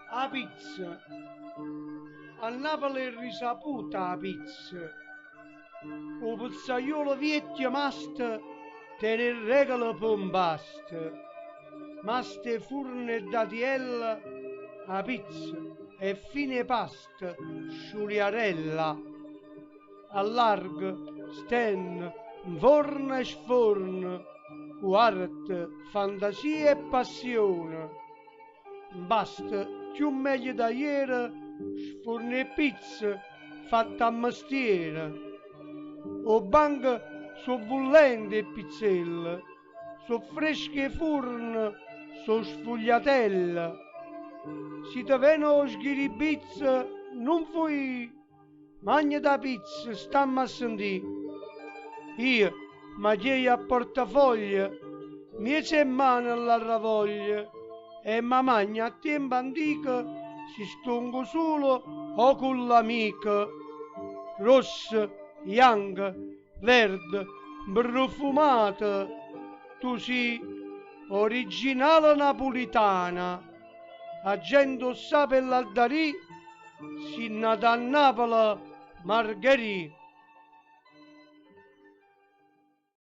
A pizza. A Napoli è risaputa la pizza. O pizzaiolo vecchio mast te ne regala per un past. Maste furne d'atiella, a pizza e fine pasta, sciuliarella. Allargo, sten, forno e sforno, cu arte, fantasia e passione. Basta più meglio da ieri, sforno e pizza fatta a mestiere. O banche so bollenti e pizzelle, so fresche forno, so sfogliatelle. Si te veno schiribizza, non fui, magna da pizza, stamma a sentì. Io, ma che a portafoglio, miece in mano alla ravoglia, e ma magna a tempo antico, si stongo solo o con l'amica. Rossa, bianca, verde, profumata, tu sei originale napolitana. A gente sa per l'aldarì, si nata a Napoli, Margherì.